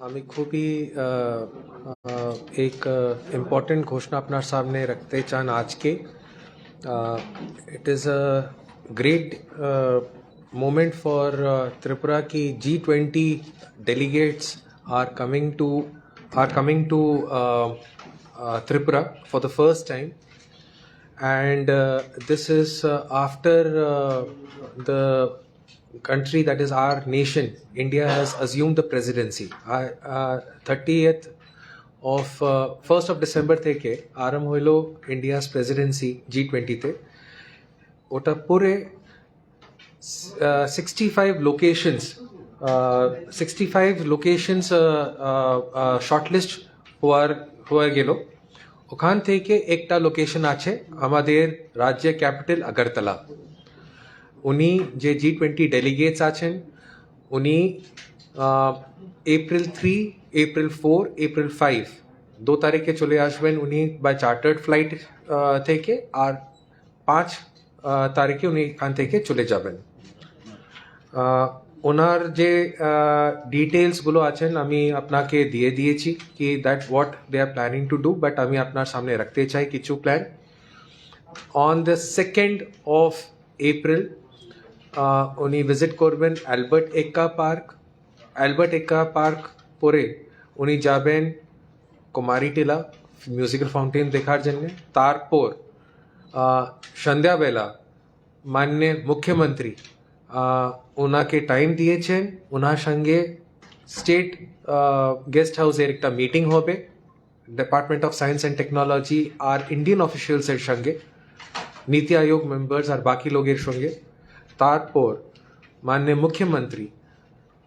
আমি খুবই एक इम्पोर्टेंट घोषणा अपना सामने रखते चान आज के it is a great moment for Tripura ki G20 delegates are coming to Tripura for the first time, and this is after the country, that is our nation, India, has assumed the presidency. 30th of 1st of December থেকে আরম্ভ হইলো India's Presidency G20 তে। ওটা পুরে 65 locations shortlist হওয়া গেল। ওখান থেকে একটা লোকেশন আছে আমাদের রাজ্যের ক্যাপিটাল আগরতলা। উনি যে G20 ডেলিগেটস আছেন, উনি April 3, April 4, April 5 2 তারিখে চলে আসবেন উনি বাই চার্টার্ড ফ্লাইট থেকে, আর 5 তারিখে উনি এখান থেকে চলে যাবেন। ওনার যে ডিটেলসগুলো আছেন আমি আপনাকে দিয়ে দিয়েছি কি that what they are planning to do, but আমি আপনার সামনে রাখতে চাই কিছু plan. On the 2nd of April উনি ভিজিট করবেন অ্যালবার্ট এক্কা পার্ক পরে উনি যাবেন কুমারী টিলা মিউজিক্যাল ফাউন্টেন দেখার জন্য। তারপর সন্ধ্যাবেলা মাননীয় মুখ্যমন্ত্রী ওনাকে টাইম দিয়েছেন, ওনার সঙ্গে স্টেট গেস্ট হাউসের একটা মিটিং হবে department of science and technology আর ইন্ডিয়ান অফিসিয়ালসের সঙ্গে, নীতি আয়োগ মেম্বার্স আর বাকি লোকের সঙ্গে। তারপর মাননীয় মুখ্যমন্ত্রী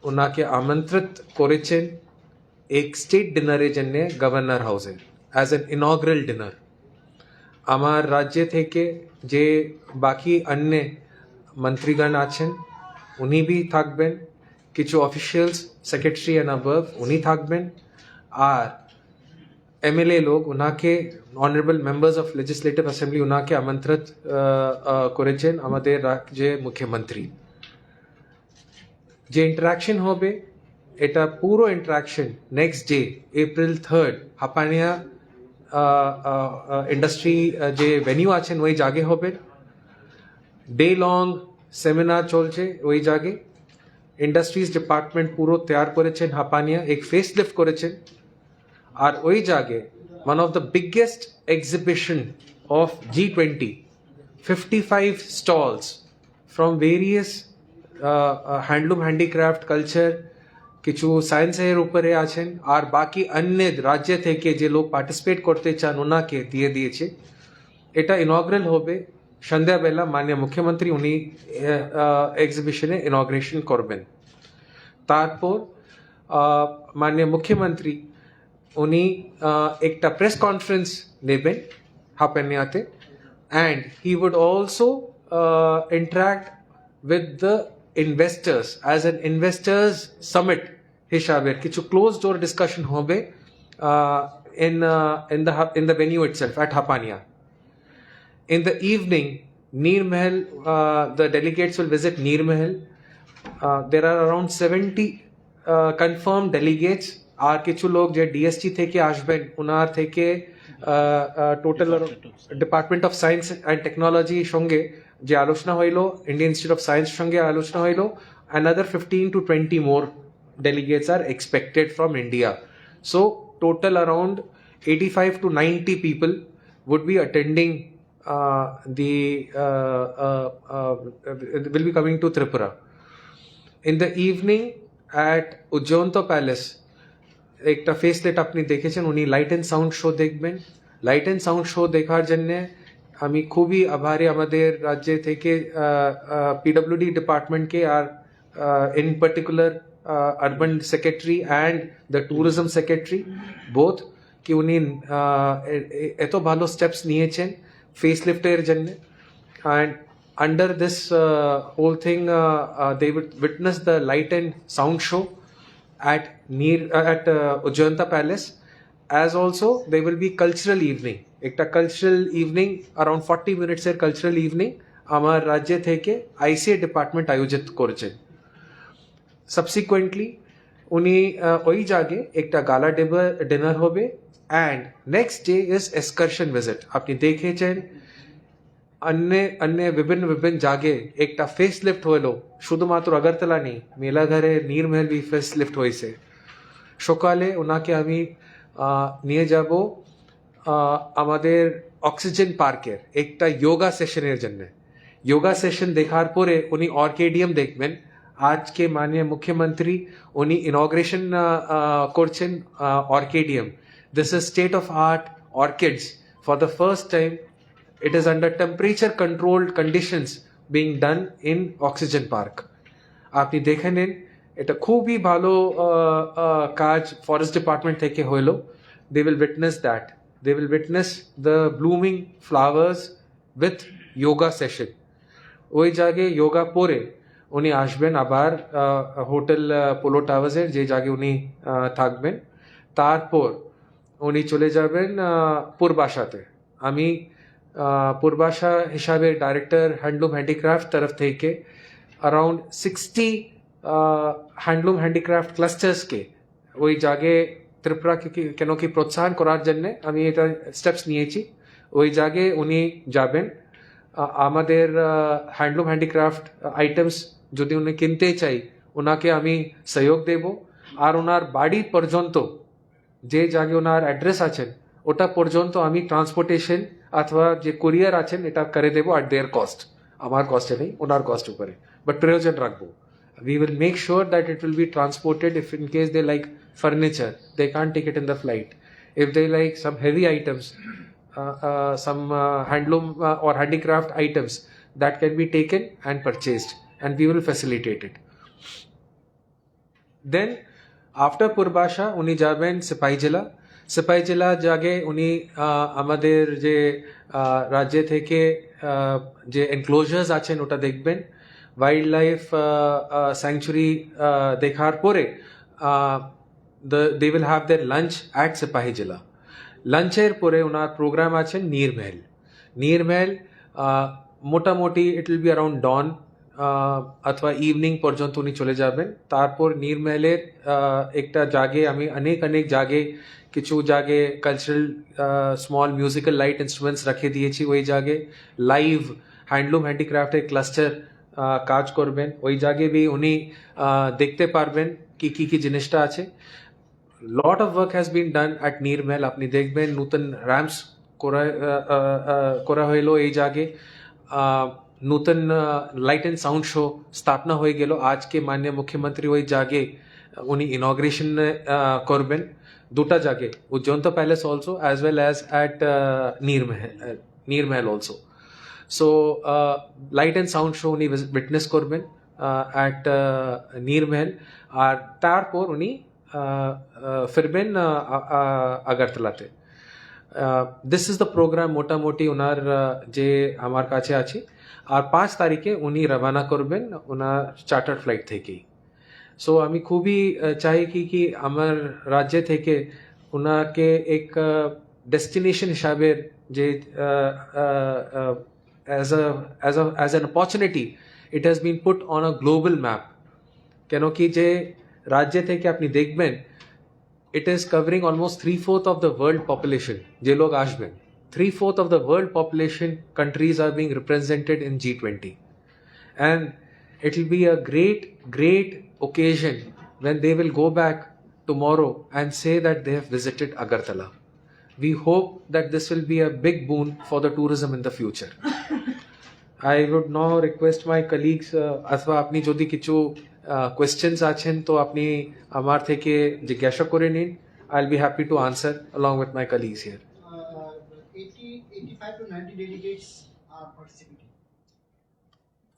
ওনাকে আমন্ত্রিত করেছেন এক স্টেট ডিনারের জন্য গভর্নর হাউসে অ্যাজ অ্যান ইনঅগ্রাল ডিনার। আমার রাজ্য থেকে যে বাকি অন্য মন্ত্রীগণ আছেন উনি भी থাকবেন, কিছু অফিসিয়ালস সেক্রেটারি অ্যান্ড অ্যাবভ উনি থাকবেন, আর এমএলএ লোক ওনাকে honourable members of legislative assembly ওনাকে আমন্ত্রিত করেছেন আমাদের রাজ্যের মুখ্যমন্ত্রী। যে ইন্টারাকশন হবে এটা পুরো interaction next day April 3rd Hapania industry যে ভেনিউ আছেন ওই জায়গে হবে। ডে লং সেমিনার চলছে ওই জায়গে। ইন্ডাস্ট্রিজ ডিপার্টমেন্ট পুরো তৈরি করেছেন, হাপানিয়া এক ফেস লিফট করেছেন। আর ওই জায়গে one of the biggest exhibition of G20, 55 stalls from various handloom handicraft culture, কিছু সায়েন্সের উপরে আছেন, আর বাকি অন্য রাজ্য থেকে যে লোক পার্টিসিপেট করতে চান ওনাকে দিয়ে দিয়েছে। এটা ইনঅগ্রাল হবে সন্ধ্যাবেলা, মাননীয় মুখ্যমন্ত্রী উনি এক্সিবিশনে ইনঅগ্রেশন করবেন। তারপর মাননীয় মুখ্যমন্ত্রী উনি একটা প্রেস কনফারেন্স নেবেন হাপানিয়াতে, and he would also interact with the investors as an investors summit হিসাবে কিছু ক্লোজ ডোর ডিসকাশন হবে in the venue itself at Hapania. In the evening, Neer Mahal, the delegates will visit Neer Mahal. There are around 70 confirmed delegates. আর কিছু লোক যে DST থেকে আসবেন ওনার থেকে total department of science and টেকনোলজির সঙ্গে যে আলোচনা হইল, ইন্ডিয়ান ইনস্টিটিউট অফ সায়েন্স সঙ্গে আলোচনা হইল, another 15 to 20 more delegates are expected from India. So total around 85 to 90 people would be attending will be coming to Tripura. In the evening at Ujjanta Palace একটা ফেসলেট আপনি দেখেছেন, উনি light and sound show দেখবেন। Light and sound show দেখার জন্যে আমি খুবই আভারী আমাদের রাজ্য থেকে পিডব্লিউডি ডিপার্টমেন্টকে, আর in particular urban secretary and the tourism secretary both, কি উনি এত ভালো স্টেপস নিয়েছেন ফেস লিফটের জন্য। And under this whole thing they would witness the light and sound show at Ujjanta Palace, as also there will be cultural evening, ekta cultural evening around 40 minutes er cultural evening amar rajya theke ICA department ayojit korchen। Subsequently উনি ওই জাগে একটা গালা dinner হবে and next day is excursion visit. আপনি দেখেছেন अन्य अन्य विभिन्न विभिन्न जागे एक फेस लिफ्ट হলো শুধুমাত্র আগরতলা নেই, মেলাঘরে নীরমহল भी फेस लिफ्ट হয়েছে। সকালে ওনাকে আমি নিয়ে যাব আমাদের অক্সিজেন পার্কের একটা যোগা সেশনের জন্য। যোগা সেশন দেখার পরে উনি অর্কিডিয়াম দেখবেন। আজকে মাননীয় মুখ্যমন্ত্রী উনি ইনগ্রেশন করছেন orchidarium. This is state of art orchids for the first time. It is under temperature controlled conditions being done in Oxygen Park. আপনি দেখে নিন, এটা খুবই ভালো কাজ ফরেস্ট ডিপার্টমেন্ট থেকে হলো। They will witness that. They will witness the blooming flowers with yoga session. ওই জায়গায় যোগা পরে উনি আসবেন আবার হোটেল পোলো টাওয়ার্সের যে জায়গায় উনি থাকবেন। তারপর উনি চলে যাবেন পূর্বাশাতে। আমি পূর্বাশা হিসাবে ডাইরেক্টর হ্যান্ডলুম হ্যান্ডিক্রাফট তরফ থেকে अराउंड 60 হ্যান্ডলুম হ্যান্ডিক্রাফট ক্লাস্টার্সকে ওই জায়গায় ত্রিপুরা কেন কি প্রোৎসাহন করার জন্য আমি এটা স্টেপস নিয়েছি। ওই জায়গায় উনি যাবেন। আমাদের হ্যান্ডলুম হ্যান্ডিক্রাফট আইটেমস যদি উনি কিনতে চাই ওনাকে আমি সহযোগ দেব। আর ওনার বাড়ি পর্যন্ত যে জায়গায় ওনার অ্যাড্রেস আছেন ওটা পর্যন্ত আমি ট্রান্সপোর্টেশন অথবা যে কুরিয়ার আছেন এটা করে দেবো অ্যাট দেয়ার কস্ট। আমার কস্টে নেই, ওনার কস্ট উপরে, বাট প্রয়োজন রাখবো। We will make sure that it will be transported if in case they like furniture, they can't take it in the flight. If they like some heavy items, some handloom or handicraft items, that can be taken and purchased and we will facilitate it. Then after Purbasha, উনি যাবেন সিপাহী জেলা। সিপাহী জেলা জাগে উনি আমাদের যে রাজ্য থেকে যে এনক্লোজার্স আছেন ওটা দেখবেন। वाइल्ड लाइफ सैंक्चुरी देखार पोरे they will have their lunch at सिपाही जिला। लंचेर पोरे उनार प्रोग्राम आছেন नीरमहल। नीरमहल मोटामोटी it will be around dawn अथवा इवनिंग पर्यন্ত উনি চলে যাবেন। তারপর নীরমহলের একটা জাগে আমি অনেক জাগে কিছু জাগে cultural small musical light instruments রেখে দিয়েছি। ওই জাগে লাইভ হ্যান্ডলুম হ্যান্ডিক্রাফটের ক্লাস্টার কাজ করবেন। ওই জায়গায় भी উনি দেখতে পারবেন কি জিনিসটা আছে। Lot of work has been done at Neermahal. আপনি দেখবেন নতুন র্যাম্পস করা হইলো এই জায়গায়। নতুন লাইট অ্যান্ড সাউন্ড শো স্থাপনা হয়ে গেল। আজকে মাননীয় মুখ্যমন্ত্রী ওই জায়গায় উনি ইনগ্রেশন করবেন দুটা জায়গায়, Ujjayanta palace also as well as at Neermahal also. So light and sound show উনি witness করবেন at নীরমহল। আর তারপর উনি ফিরবেন আগরতলাতে। দিস ইজ দ্য প্রোগ্রাম মোটামুটি ওনার যে আমার কাছে আছে। আর 5 তারিখে উনি রওনা করবেন ওনার চার্টার ফ্লাইট থেকেই। সো আমি খুবই চাই কি আমার রাজ্য থেকে ওনাকে এক ডেস্টিনেশন হিসাবে যে as an opportunity it has been put on a global map। কেন কি যে রাজ্য থেকে আপনি দেখবেন it is covering almost 3/4 of the world population যে লোক আসবেন। 3/4 of the world population countries are being represented in G20 and it will be a great occasion when they will go back tomorrow and say that they have visited Agartala। We hope that this will be a big boon for the tourism in the future। I would now request my colleagues अथवा अपनी যদি কিছু questions আছেন তো আপনি আমার থেকে জিজ্ঞাসা করে নিন। I'll be happy to answer along with my colleagues here। 85 to 90 delegates are participating।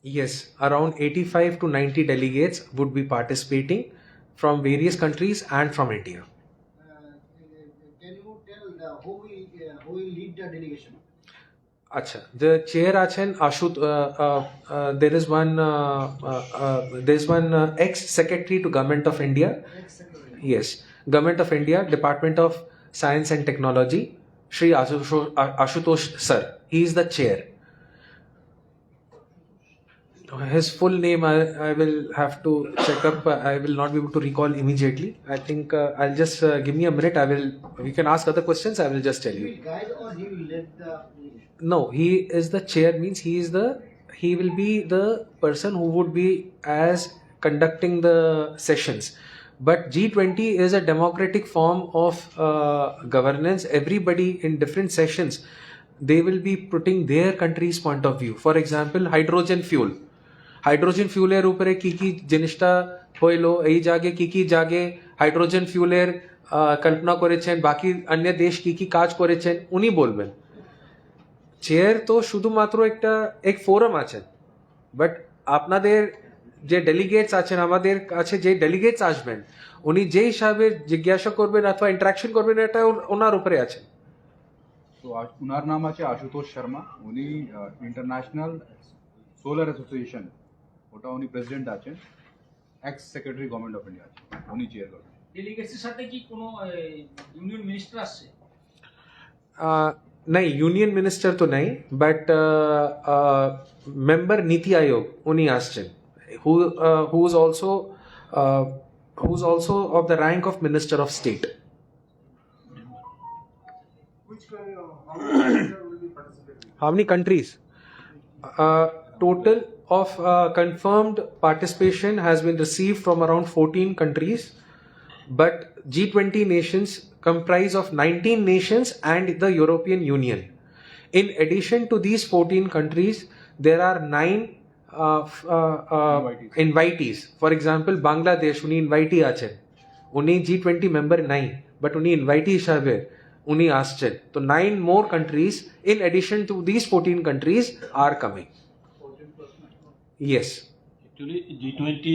Yes, around 85 to 90 delegates would be participating from various countries and from India। Who will lead the delegation? Acha, the chair achen Ashut, there is one ex-secretary to Government of India। Yes, Government of India, Department of Science and Technology, Shri Ashutosh sir, he is the chair। His full name I will have to check up. I will not be able to recall immediately. I think I'll just give me a minute. We can ask other questions. I will just tell He you. will guide or he will lead the delegation? No, he is the chair. Means he will be the person who would be as conducting the sessions. But G20 is a democratic form of governance. Everybody in different sessions, they will be putting their country's point of view. For example, hydrogen fuel. Hydrogen ফুয়েলের উপরে কি কি জিনিসটা হইলো, এই জাগে কি জাগে হাইড্রোজেন ফুয়েলের কল্পনা করেছেন, বাকি অন্য দেশ কি কাজ করেছেন, উনি বলবেন। চেয়ার তো শুধুমাত্র এক ফোরাম আছেন, বাট আপনাদের যে ডেলিগেটস আছেন, আমাদের কাছে যে ডেলিগেটস আসবেন, উনি যে হিসাবে জিজ্ঞাসা করবেন অথবা ইন্টারাকশন করবেন, এটা ওনার উপরে আছে। তো ওনার নাম আছে আশুতোষ শর্মা। উনি ইন্টারন্যাশনাল সোলার অ্যাসোসিয়েশন, ওটা উনি প্রেসিডেন্ট আছেন। X secretary government of India আছেন, উনি চেয়ার করেন। ডেলিগেটসের সাথে কি কোনো ইউনিয়ন মিনিস্টার আসছে? नहीं, यूनियन मिनिस्टर तो नहीं, बट मेंबर नीति आयोग उनी आश्चन, who is also of the rank of minister of state. How many countries? Total of confirmed participation has been received from around 14 countries, but G20 nations comprise of 19 nations and the European Union. In addition to these 14 countries, there are 9 invitees. For example, Bangladesh, uni invitee achen. Uni G20 member nahi, but uni invitee hishabe uni aschen. So 9 more countries in addition to these 14 countries are coming. Yes. Actually, G20,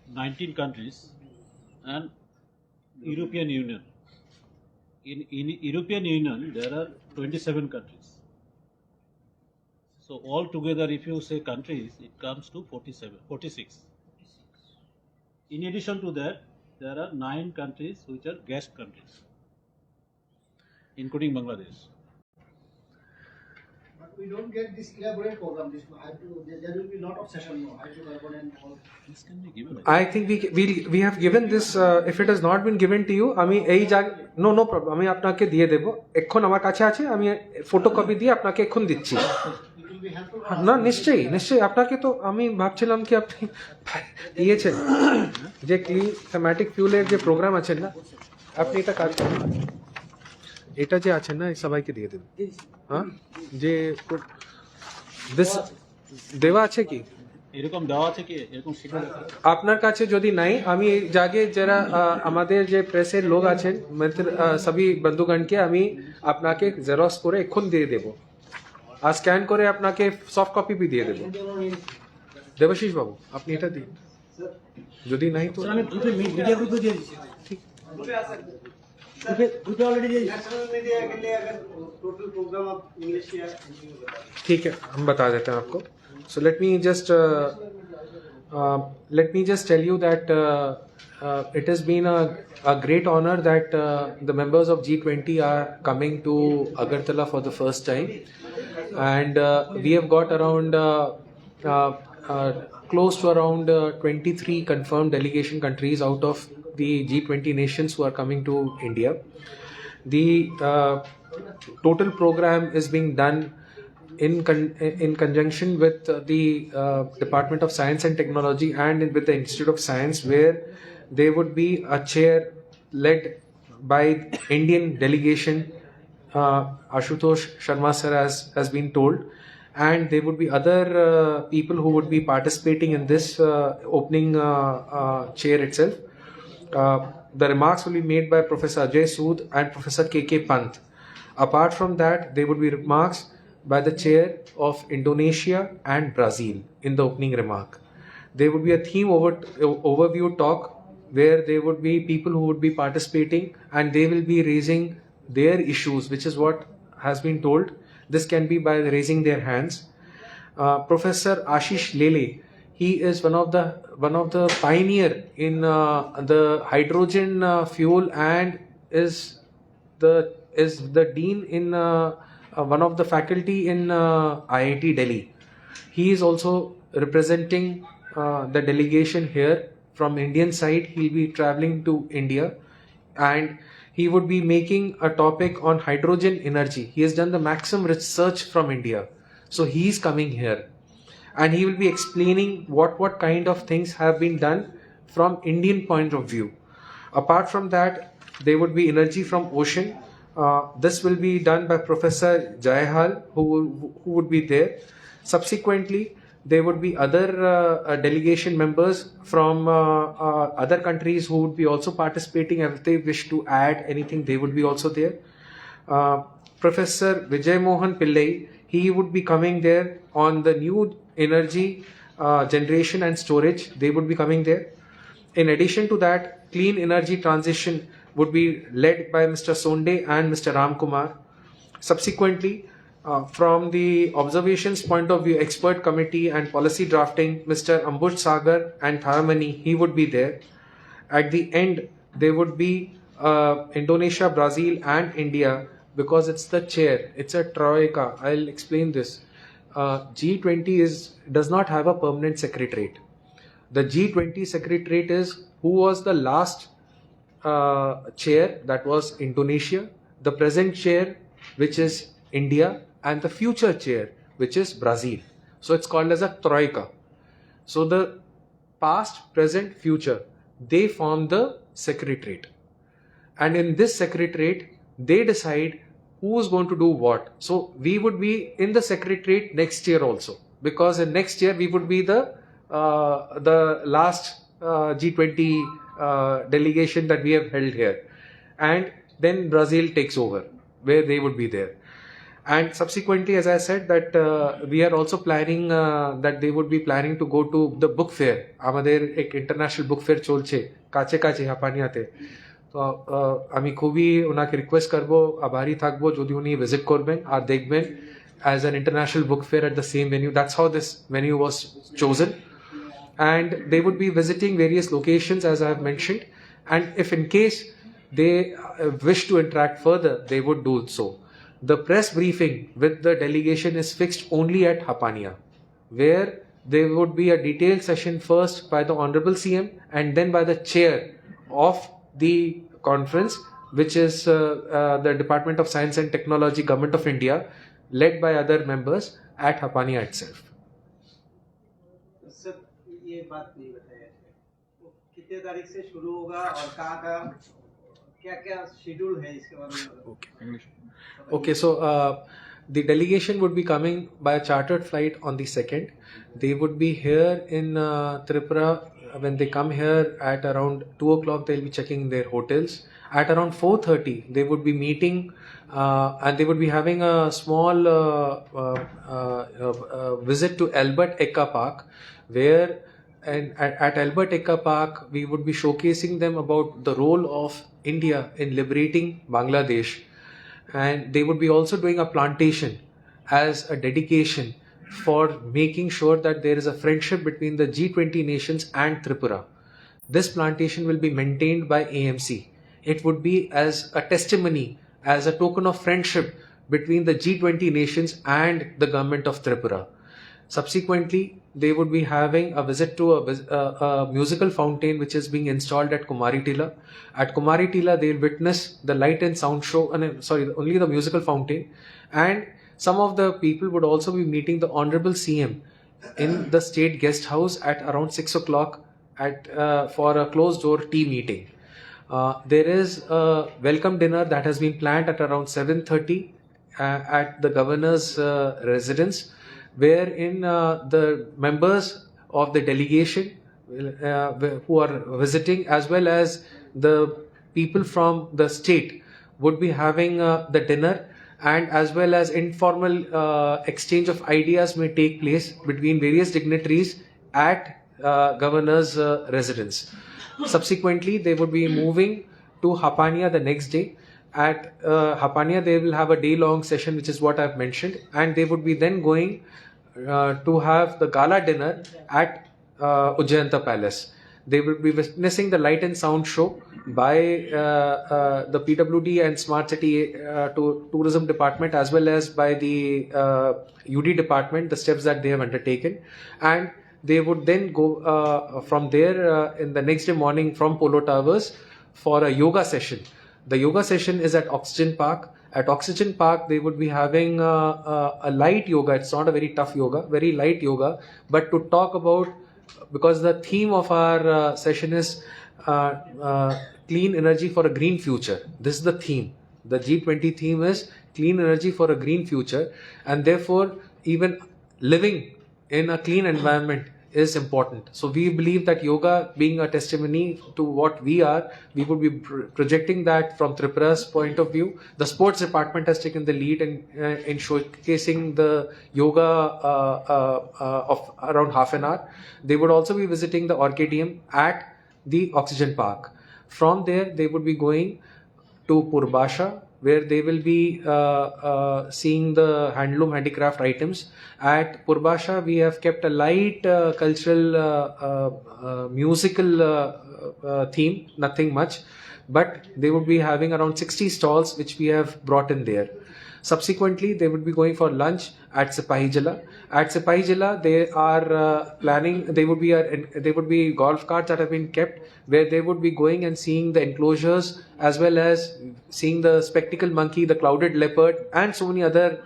19 countries and European Union. In European Union, there are 27 countries. So all together, if you say countries, it comes to 46. In addition to that, there are 9 countries which are guest countries, including Bangladesh. But we don't get this elaborate program. There will be a lot of sessions, hydrocarbon and all. This can be given. I think we have given this. If it has not been given to you, আমি এই no problem. আমি আপনাকে দিয়ে দেব। এখন আমার কাছে আছে, আমি ফটোকপি দিয়ে আপনাকে এখন দিচ্ছি। It will be helpful for us. না, নিশ্চয়ই আপনাকে তো আমি ভাবছিলাম কি আপনি দিয়েছেন যে ক্লিন থিমেটিক ফিউলের যে প্রোগ্রাম আছে না, আপনি এটা কাজ করুন, এটা যে আছে না সবাইকে দিয়ে দেবেন। হ্যাঁ, যে দিস দেওয়া আছে কি এরকম দেওয়া আছে কি এরকম শিডিউল? আপনার কাছে যদি নাই, আমি এই জায়গায় যারা আমাদের যে প্রেসের লোক আছেন, সবই বন্ধুগণকে আমি আপনাকে জেরক্স করে এখন দিয়ে দেবো, আর স্ক্যান করে আপনাকে সফট কপি বি দিয়ে দেবো। দেবাশিস বাবু, আপনি এটা দিন, যদি নাই তো আমি গ্রুপে মিডিয়া গ্রুপে দিয়ে দিচ্ছি। ঠিক, ग्रुपे ऑलरेडी दे दिया। नेशनल मीडिया के लिए अगर टोटल प्रोग्राम आप इंग्लिश या हिंदी में बता दें। ठीक है, हम बता देते हैं आपको। So let me just tell you that it has been a great honor that the members of G20 are coming to Agartala for the first time, and we have got around close to around 23 confirmed delegation countries out of the G20 nations who are coming to India. The total program is being done in conjunction with the Department of Science and Technology and with the Institute of Science, where there would be a chair led by Indian delegation, Ashutosh Sharma sir has been told, and there would be other people who would be participating in this opening chair itself. The remarks will be made by Professor Ajay Sood and Professor K.K. Pant. Apart from that, there would be remarks by the chair of Indonesia and Brazil in the opening remark. There would be a theme overview talk where there would be people who would be participating and they will be raising their issues, which is what has been told. This can be by raising their hands. Professor Ashish Lele, he is one of the pioneer in the hydrogen fuel and is the dean in one of the faculty in IIT Delhi. He is also representing the delegation here from Indian side. He'll be traveling to India, and he would be making a topic on hydrogen energy. He has done the maximum research from India, so he is coming here, and he will be explaining what kind of things have been done from Indian point of view. Apart from that, there would be energy from ocean. This will be done by Professor Jayahal, who would be there. Subsequently, there would be other delegation members from other countries who would be also participating. If they wish to add anything, they would be also there. Professor Vijay Mohan Pillai, he would be coming there on the new energy generation and storage. They would be coming there. In addition to that, clean energy transition would be led by Mr. Sonde and Mr. Ram Kumar. Subsequently, from the observations point of view, expert committee and policy drafting, Mr. Ambuj Sagar and Tharamani, he would be there. At the end, there would be Indonesia, Brazil and India, because it's the chair, it's a troika. I'll explain this. G20 does not have a permanent secretariat. The G20 secretariat is who was the last chair, that was Indonesia, the present chair, which is India, and the future chair, which is Brazil. So it's called as a troika. So the past, present, future, they form the secretariat. And in this secretariat, they decide who is going to do what. So we would be in the secretariat next year also, because in next year we would be the last G20 delegation that we have held here, and then Brazil takes over, where they would be there. And subsequently, as I said, that we are also planning that they would be planning to go to the book fair. আমাদের এক international book fair চলছে কাছে কাছে হাপানিয়াতে। তো আমি খুবই ওনাকে request করবো, আভারী থাকবো যদি উনি ভিজিট করবেন আর দেখবেন as an international book fair at the same venue. That's how this venue was chosen. And they would be visiting various locations, as I have mentioned, and if in case they wish to interact further, they would do so. The press briefing with the delegation is fixed only at Hapania, where there would be a detailed session first by the Honorable CM and then by the chair of the conference, which is the Department of Science and Technology, Government of India, led by other members at Hapania itself. Sir ये बात नहीं बताया तो कितने तारीख से शुरू होगा और कहाँ का क्या क्या शेड्यूल है इसके बारे में? Okay, so the delegation would be coming by a chartered flight on the 2nd. They would be here in Tripura. When they come here at around 2 o'clock, they'll be checking their hotels. At around 4:30, they would be meeting and they would be having a small visit to Albert Eka Park, where at Albert Eka Park, we would be showcasing them about the role of India in liberating Bangladesh. And they would be also doing a plantation as a dedication for making sure that there is a friendship between the G20 nations and Tripura. This plantation will be maintained by AMC. It would be as a testimony, as a token of friendship between the G20 nations and the government of Tripura. Subsequently, they would be having a visit to a musical fountain which is being installed at Kumari Tila. At Kumari Tila, they'll witness the light and sound show, only the musical fountain. And some of the people would also be meeting the Honorable CM in the State Guest House at around 6 o'clock for a closed door tea meeting. There is a welcome dinner that has been planned at around 7:30 at the governor's residence, wherein the members of the delegation who are visiting, as well as the people from the state, would be having the dinner, and as well as informal exchange of ideas may take place between various dignitaries at governor's residence. Subsequently, they would be moving to Hapania the next day. At Hapania, they will have a day-long session, which is what I've mentioned, and they would be then going to have the gala dinner at Ujjayanta Palace. They will be witnessing the light and sound show by the PWD and Smart City Tourism Department, as well as by the UD department, the steps that they have undertaken. And they would then go from there in the next day morning from Polo Towers for a yoga session. The yoga session is at Oxygen Park. At Oxygen Park, they would be having a light yoga. It's not a very tough yoga, very light yoga, but to talk about, because the theme of our session is clean energy for a green future. This is the theme. The G20 theme is clean energy for a green future, and therefore even living in a clean environment is important. So we believe that yoga, being a testimony to what we are, we would be projecting that from Tripura's point of view. The sports department has taken the lead in showcasing the yoga of around half an hour. They would also be visiting the Orchidium at the Oxygen Park. From there, they would be going to Purbasha, where they will be seeing the handloom handicraft items. At Purbasha, we have kept a light cultural musical theme, nothing much, but they would be having around 60 stalls which we have brought in there. Subsequently, they would be going for lunch at Sipahi Jala. At Sipahi Jala, they are planning. They would be golf carts that have been kept, where they would be going and seeing the enclosures, as well as seeing the spectacle monkey, the clouded leopard, and so many other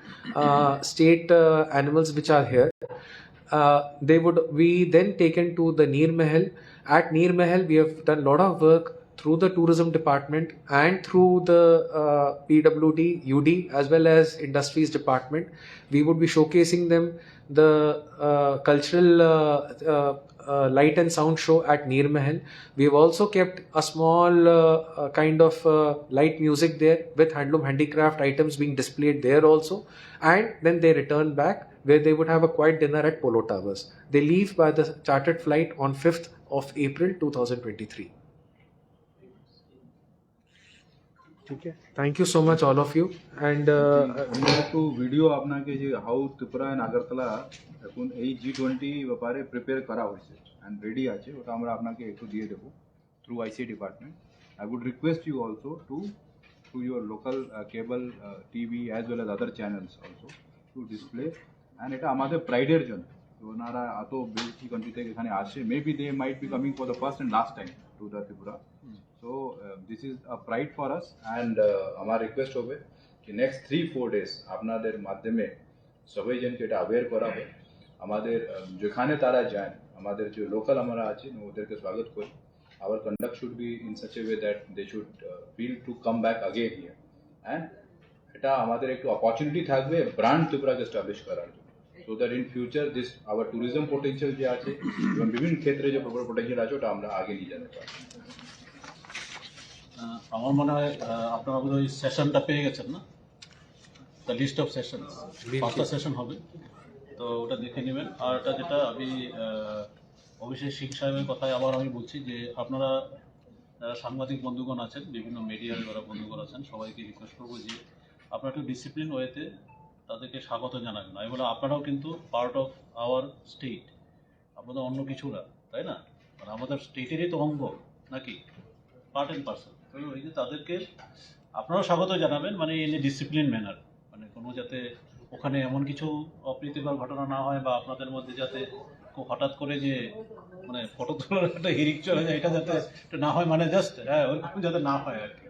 state animals which are here. They would be then taken to the Neer Mahal. At Neer Mahal, we have done a lot of work through the tourism department and through the PWD, UD, as well as industries department. We would be showcasing them the cultural light and sound show at Neer Mahal. We have also kept a small kind of light music there, with handloom handicraft items being displayed there also. And then they return back, where they would have a quiet dinner at Polo Towers. They leave by the chartered flight on 5th of April 2023. Okay. Thank you so much, all of you. And আমরা একটু video আপনাকে যে how Tripura and Agartala এখন এই G20 ব্যাপারে prepare করা হয়েছে and ready আছে, ওটা আমরা আপনাকে একটু দিয়ে দেব through IC department. I would request you also to through your local cable TV as well as other channels also to display. And এটা আমাদের প্রাইডের জন্য, ওনারা এত বেশি কান্ট্রি থেকে এখানে আসে, maybe they might be coming for the first and last time to the Tripura. So this is a pride for us, and আমার রিকোয়েস্ট হবে कि नेक्स्ट 3-4 डेज আপনাদের মাধ্যমে সবাই জনকে এটা অ্যাওয়্যার করা হবে. আমাদের যেখানে তারা যায়, আমাদের যে লোকাল আমরা আছে ওদেরকে স্বাগত করি. our conduct should be in such a way that they should feel to come back again here, and এটা আমাদের একটু অপরচুনিটি থাকবে ব্র্যান্ড ত্রিপুরাকে এস্টাবলিশ করার জন্য, so that in future this our tourism potential যে আছে এবং বিভিন্ন ক্ষেত্রে যে পোটেনশিয়াল আছে ওটা আমরা আগে নিয়ে যেতে পারি. আমার মনে হয় আপনারা বোধহয় ওই সেশনটা পেয়ে গেছেন না, দ্য লিস্ট অফ সেশন, 5টা সেশন হবে, তো ওটা দেখে নেবেন. আর এটা যেটা আমি অভিষেক সিং সাহেবের কথায় আবার আমি বলছি যে আপনারা যারা সাংবাদিক বন্ধুগণ আছেন, বিভিন্ন মিডিয়ার যারা বন্ধুগণ আছেন, সবাইকে রিকোয়েস্ট করবো যে আপনারা একটু ডিসিপ্লিন ওয়েতে তাদেরকে স্বাগত জানাবেন. আমি বলে আপনারাও কিন্তু পার্ট অফ আওয়ার স্টেট, আপনাদের অন্য কিছু না, তাই না? মানে আমাদের স্টেটেরই তো অঙ্গ নাকি, পার্ট অ্যান্ড পার্সন. তো ওই যে তাদেরকে আপনারাও স্বাগত জানাবেন, মানে ইন এ ডিসিপ্লিন ম্যানার, মানে কোনো যাতে ওখানে এমন কিছু অপ্রীতিকর ঘটনা না হয়, বা আপনাদের মধ্যে যাতে হঠাৎ করে যে মানে ফটো তোলার একটা হিরিক চলে যায়, এটা যাতে না হয়, মানে জাস্ট ওইরকম যাতে না হয় আর কি.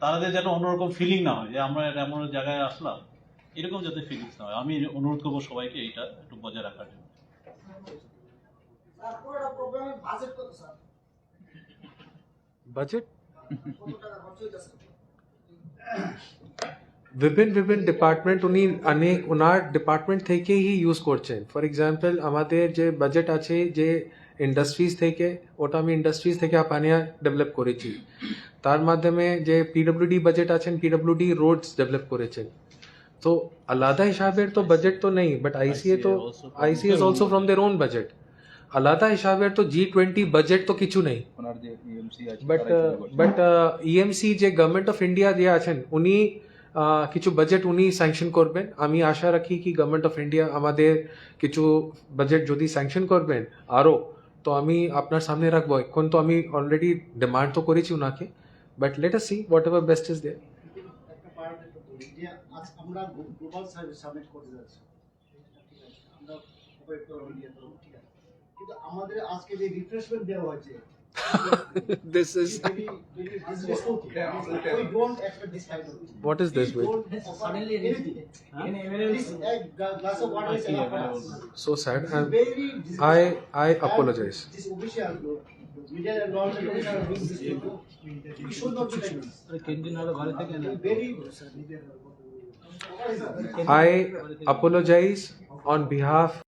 তাদের যেন অন্যরকম ফিলিং না হয় যে আমরা এমন জায়গায় আসলাম, এরকম যাতে ফিলিংস না হয়. আমি অনুরোধ করবো সবাইকে এইটা একটু বজায় রাখার জন্য. budget विभिन्न डिपार्टमेंट उन्हीं अनेक उनार डिपार्टमेंट থেকে ही ইউজ করছেন. ফর এক্সাম্পল আমাদের যে বাজেট আছে যে ইন্ডাস্ট্রিজ থেকে, ওটা আমি ইন্ডাস্ট্রিজ থেকে আপানিয়া ডেভেলপ করেছি. তার মাধ্যমে যে পিডব্লিউডি বাজেট আছেন, পিডব্লিউডি রোডস ডেভেলপ করেছেন. তো আলাদা হিসাবের তো বাজেট তো নেই, বাট আইসিএ তো আইসিএ is also from their own budget. আলাদা হিসাবের তো G20 বাজেট তো কিছু নেই. ওনার যে ইএমসি আছে, বাট ইএমসি যে গভর্নমেন্ট অফ ইন্ডিয়া দিয়ে আছেন, উনি কিছু বাজেট উনি স্যাংশন করবেন. আমি আশা রাখি কি গভর্নমেন্ট অফ ইন্ডিয়া আমাদের কিছু বাজেট যদি স্যাংশন করবেন আরও, তো আমি আপনার সামনে রাখবো। এখন তো আমি অলরেডি ডিমান্ড তো করেছি ওনাকে, but let us see whatever best is there. একটা প্যারামিটার বলি যে আজ আমরা গ্লোবাল সার্ভিস সাবমিট করতে যাচ্ছি, ঠিক আছে, আমরা অপারেট করব ইন্ডিয়া তো ঠিক আছে, কিন্তু আমাদের আজকে যে রিফ্রেশমেন্ট দেওয়া হয়েছে This is we don't expect this kind of thing. what is this? We Wait, don't offer anything. This glass of water is enough for us. so sad. This is very I apologize. This official media and normal official are doing this thing. We should not do like this. Very I apologize on behalf